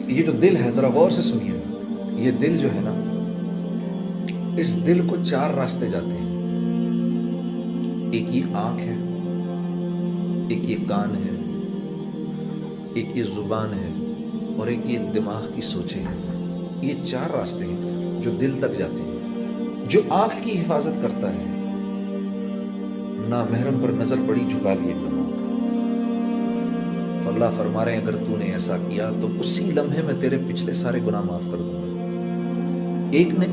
یہ جو دل ہے ذرا غور سے سنیے، یہ دل جو ہے نا، اس دل کو 4 راستے جاتے ہیں. ایک یہ آنکھ ہے، ایک یہ کان ہے، ایک یہ زبان ہے، اور ایک یہ دماغ کی سوچیں ہیں. یہ 4 راستے ہیں جو دل تک جاتے ہیں. جو آنکھ کی حفاظت کرتا ہے، نامحرم پر نظر پڑی جھکا لیے منہ. تو اللہ فرما رہے ہیں اگر تو نے ایسا کیا تو اسی لمحے میں تیرے پچھلے سارے گناہ معاف کر دوں گا. ایک نے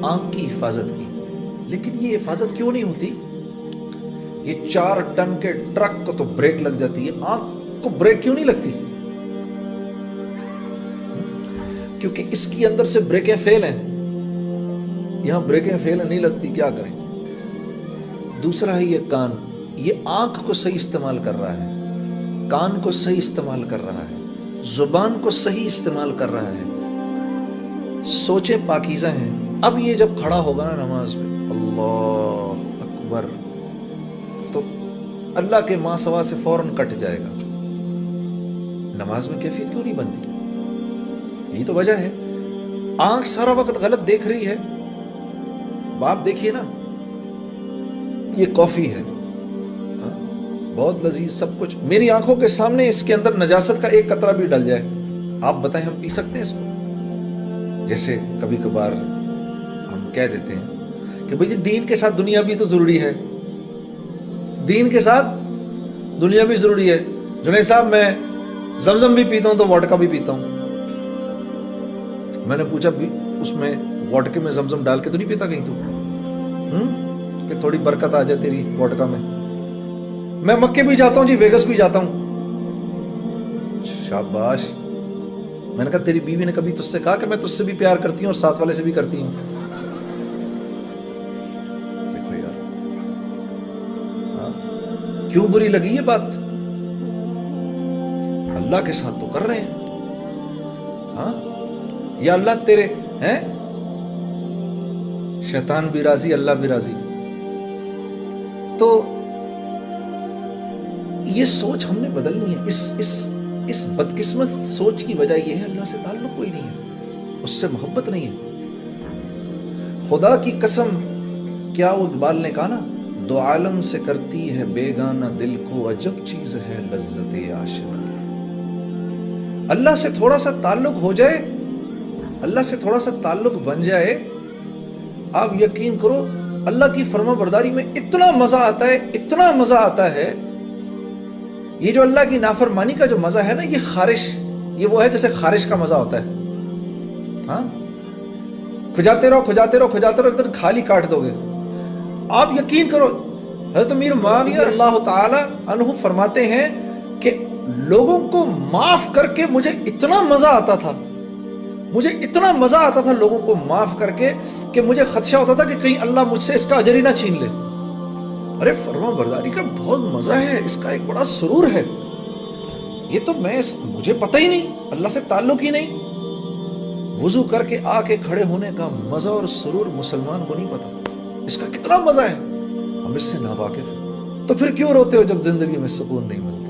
آنکھ کی حفاظت کی، لیکن یہ حفاظت کیوں نہیں ہوتی؟ یہ 4 ٹن کے ٹرک کو تو بریک لگ جاتی ہے، آنکھ کو بریک کیوں نہیں لگتی؟ کیونکہ اس کی اندر سے بریکیں فیل ہیں. یہاں بریکیں فیل ہیں، نہیں لگتی، کیا کریں؟ دوسرا ہے یہ کان. یہ آنکھ کو صحیح استعمال کر رہا ہے، کان کو صحیح استعمال کر رہا ہے، زبان کو صحیح استعمال کر رہا ہے، سوچیں پاکیزہ ہیں. اب یہ جب کھڑا ہوگا نا نماز میں، اللہ اکبر، تو اللہ کے ماں سوا سے فوراً کٹ جائے گا. نماز میں کیفیت کیوں نہیں بنتی؟ یہی تو وجہ ہے. آنکھ سارا وقت غلط دیکھ رہی ہے. باپ دیکھیے نا، یہ کافی ہے، بہت لذیذ سب کچھ، میری آنکھوں کے سامنے اس کے اندر نجاست کا ایک قطرہ بھی ڈل جائے، آپ بتائیں ہم پی سکتے ہیں اس کو؟ جیسے کبھی کبھار ہم کہہ دیتے ہیں کہ بھئی جی دین کے ساتھ دنیا بھی تو ضروری ہے، دین کے ساتھ دنیا بھی ضروری ہے. جنید صاحب میں زمزم بھی پیتا ہوں تو وڈکا بھی پیتا ہوں. میں نے پوچھا بھی اس میں وڈکے میں زمزم ڈال کے تو نہیں پیتا کہیں تو کہ تھوڑی برکت آ جائے تیری وڈکا میں؟ میں مکے بھی جاتا ہوں جی، ویگس بھی جاتا ہوں. شاباش. میں نے کہا تیری بیوی نے کبھی تجھ سے کہا کہ میں تجھ سے بھی پیار کرتی ہوں اور ساتھ والے سے بھی کرتی ہوں؟ دیکھو یار، کیوں بری لگی یہ بات؟ اللہ کے ساتھ تو کر رہے ہیں. یا اللہ تیرے ہیں، شیطان بھی راضی، اللہ بھی راضی. تو یہ سوچ ہم نے بدلنی ہے. اس بدقسمت سوچ کی وجہ یہ ہے اللہ سے تعلق کوئی نہیں ہے، اس سے محبت نہیں ہے. خدا کی قسم، کیا وہ اقبال نے کہا نا، 2 عالم سے کرتی ہے بیگانہ دل کو، عجب چیز ہے لذت آشنا. اللہ سے تھوڑا سا تعلق ہو جائے، اللہ سے تھوڑا سا تعلق بن جائے، آپ یقین کرو اللہ کی فرما برداری میں اتنا مزہ آتا ہے، اتنا مزہ آتا ہے. یہ جو اللہ کی نافرمانی کا جو مزہ ہے نا، یہ خارش، یہ وہ ہے جیسے خارش کا مزہ ہوتا ہے. کھجاتے رہو کھجاتے رہو کھجاتے رہو، ایک دن کھالی کاٹ دو گے. آپ یقین کرو، حضرت امیر معاویہ اللہ تعالی عنہ فرماتے ہیں کہ لوگوں کو معاف کر کے مجھے اتنا مزہ آتا تھا، مجھے اتنا مزہ آتا تھا لوگوں کو معاف کر کے کہ مجھے خدشہ ہوتا تھا کہ کہیں اللہ مجھ سے اس کا اجر ہی نہ چھین لے. ارے فرما برداری کا بہت مزہ ہے، اس کا ایک بڑا سرور ہے. یہ تو مجھے پتہ ہی نہیں، اللہ سے تعلق ہی نہیں. وضو کر کے آ کے کھڑے ہونے کا مزہ اور سرور مسلمان کو نہیں پتا، اس کا کتنا مزہ ہے، ہم اس سے ناواقف ہیں. تو پھر کیوں روتے ہو جب زندگی میں سکون نہیں ملتا؟